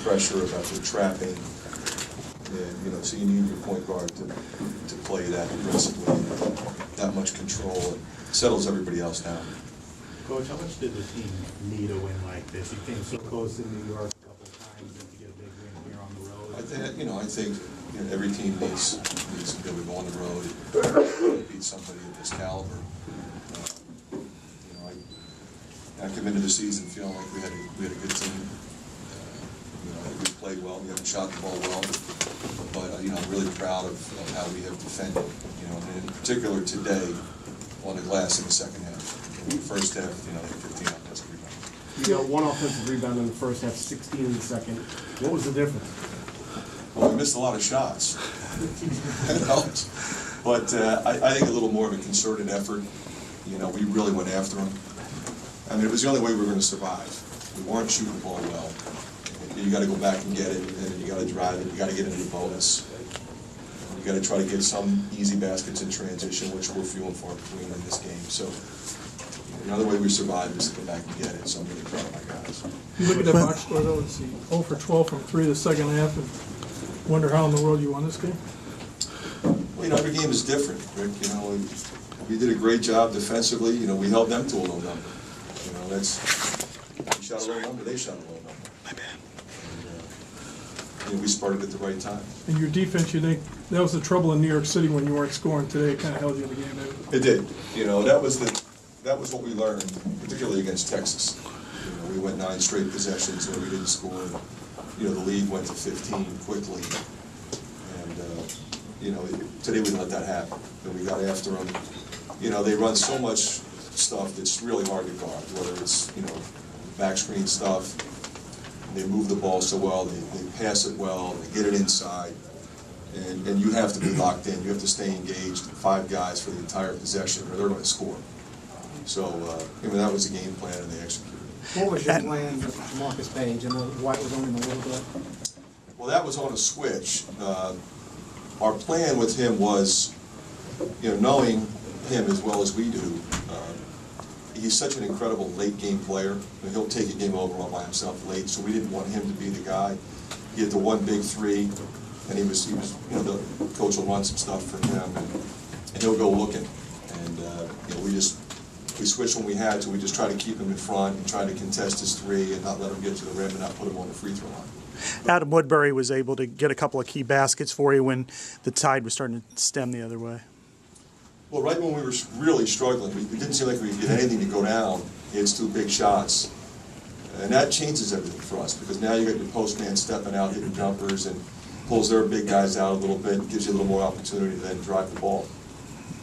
pressure, about their trapping. And, you know, so you need your point guard to play that aggressively, that much control, and settles everybody else down. Coach, how much did the team need a win like this? You came so close in New York a couple of times, and to get a big win here on the road. I think every team needs to be able to go on the road and beat somebody of this caliber. I come into the season feeling like we had a good team. We played well. We haven't shot the ball well, but I'm really proud of how we have defended. And in particular today on the glass in the second half. In the first half, 15 offensive rebounds. You got 1 offensive rebound in the first half, 16 in the second. What was the difference? Well, we missed a lot of shots. That helped. But I think a little more of a concerted effort. We really went after them. I mean, it was the only way we were going to survive. We weren't shooting the ball well. You got to go back and get it, and then you got to drive it. You got to get into the bonus. You got to try to get some easy baskets in transition, which we're few and far between in this game. So another way we survived is to go back and get it. So I'm really proud of my guys. You look at that box score though and see 0 for 12 from 3 the second half, and wonder how in the world you won this game. Well, every game is different, Rick. We did a great job defensively. We held them to a low number. We shot a low number, they shot a low number. My bad. And we started at the right time. And your defense, you think that was the trouble in New York City when you weren't scoring today? It kind of held you in the game. It did. That was what we learned, particularly against Texas. We went 9 straight possessions where we didn't score. The lead went to 15 quickly. And today we let that happen. And we got after them. They run so much stuff that's really hard to guard, whether it's back screen stuff. They move the ball so well, they pass it well, they get it inside, and you have to be locked in. You have to stay engaged, 5 guys for the entire possession, or they're going to score. So that was the game plan, and they executed. What was your plan with Marcus Page? And White was on him a little bit. Well, that was on a switch. Our plan with him was, knowing him as well as we do. He's such an incredible late game player. He'll take a game over all by himself late, so we didn't want him to be the guy. He had the 1 big 3, and he was the coach will run some stuff for him, and he'll go looking. And we switched when we had to. We just try to keep him in front and try to contest his 3 and not let him get to the rim and not put him on the free throw line. Adam Woodbury was able to get a couple of key baskets for you when the tide was starting to stem the other way. Well, right when we were really struggling, it didn't seem like we could get anything to go down. He hits 2 big shots. And that changes everything for us, because now you got your post man stepping out, hitting jumpers, and pulls their big guys out a little bit, and gives you a little more opportunity to then drive the ball.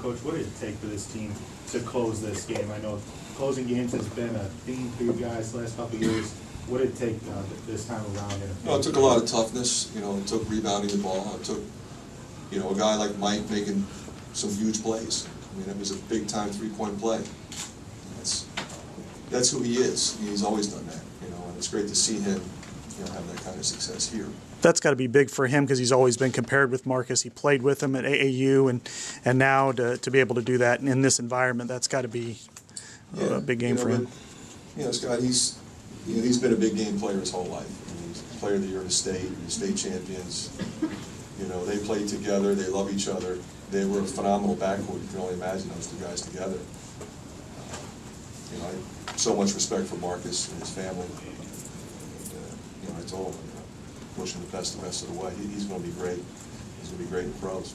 Coach, what did it take for this team to close this game? I know closing games has been a theme for you guys the last couple of years. What did it take this time around? It took a lot of toughness. It took rebounding the ball. It took, a guy like Mike making some huge plays. It was a big-time 3-point play. That's who he is. He's always done that, and it's great to see him, have that kind of success here. That's got to be big for him because he's always been compared with Marcus. He played with him at AAU, and now to be able to do that in this environment, that's got to be a big game for him. Scott, he's been a big game player his whole life. He's player of the year in the state champions. They played together. They love each other. They were a phenomenal backcourt. You can only imagine those 2 guys together. I have so much respect for Marcus and his family. And, I told him, wish him the best the rest of the way. He's going to be great. He's going to be great in pros.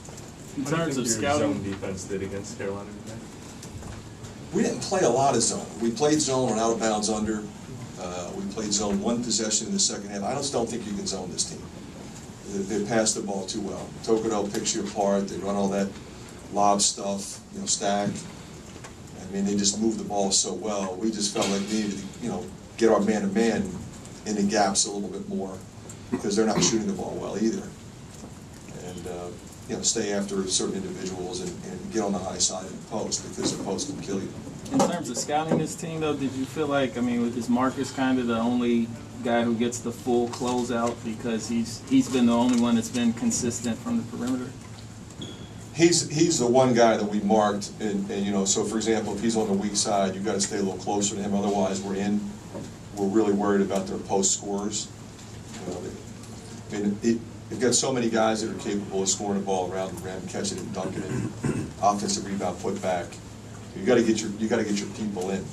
In terms of scouting, zone defense did against Carolina today? We didn't play a lot of zone. We played zone on out of bounds under. We played zone 1 possession in the second half. I just don't think you can zone this team. They pass the ball too well. Tokudo picks you apart. They run all that lob stuff, stack. They just move the ball so well. We just felt like we needed to, get our man-to-man in the gaps a little bit more, because they're not shooting the ball well either. And stay after certain individuals and get on the high side of the post, because the post can kill you. In terms of scouting this team, though, did you feel like, is Marcus kind of the only guy who gets the full closeout because he's been the only one that's been consistent from the perimeter? He's the one guy that we marked, and so for example, if he's on the weak side, you've got to stay a little closer to him. Otherwise, we're really worried about their post scorers. I mean, you've got so many guys that are capable of scoring the ball around the rim, catching it and dunking it, offensive rebound, put back. You got to get your people in,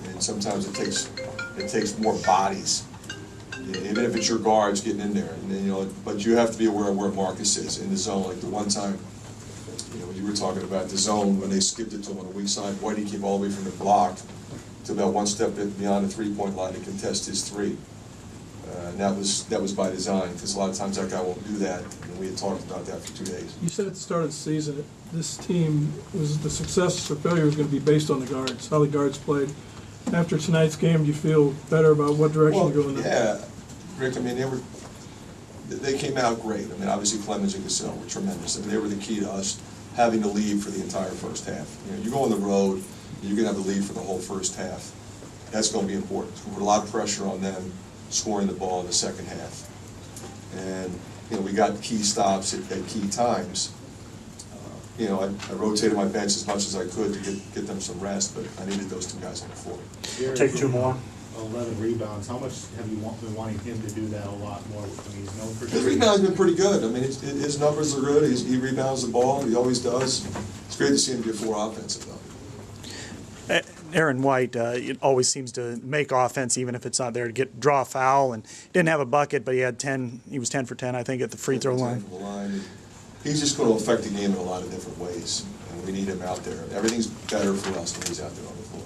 and sometimes it takes more bodies, even if it's your guards getting in there. And then, you know, but you have to be aware of where Marcus is in the zone. Like the one time, you know, you were talking about the zone when they skipped it to him on the weak side. Whitey came all the way from the block to about one step beyond the three-point line to contest his three. And that was by design, because a lot of times that guy won't do that, and we had talked about that for 2 days. You said at the start of the season, this team, was the success or failure was going to be based on the guards, how the guards played. After tonight's game, do you feel better about what direction Well, you're going in? yeah, Rick, I mean, they came out great. I mean, obviously Clemens and Cassell were tremendous. I mean, they were the key to us having the lead for the entire first half. You know, you go on the road, you're going to have the lead for the whole first half. That's going to be important. It's going to put a lot of pressure on them scoring the ball in the second half. And, you know, we got key stops at key times. You know, I rotated my bench as much as I could to get them some rest, but I needed those two guys on the floor. Take 2 more. 11 rebounds. How much have you been wanting him to do that a lot more? I mean, he's known for His rebounds been pretty good. I mean, his numbers are good. He rebounds the ball. He always does. It's great to see him get 4 offensive, though. Aaron White it always seems to make offense, even if it's not there, to draw a foul, and didn't have a bucket, but he had 10. He was 10 for 10, I think, at the free throw line. He's just going to affect the game in a lot of different ways, and we need him out there. Everything's better for us when he's out there on the floor.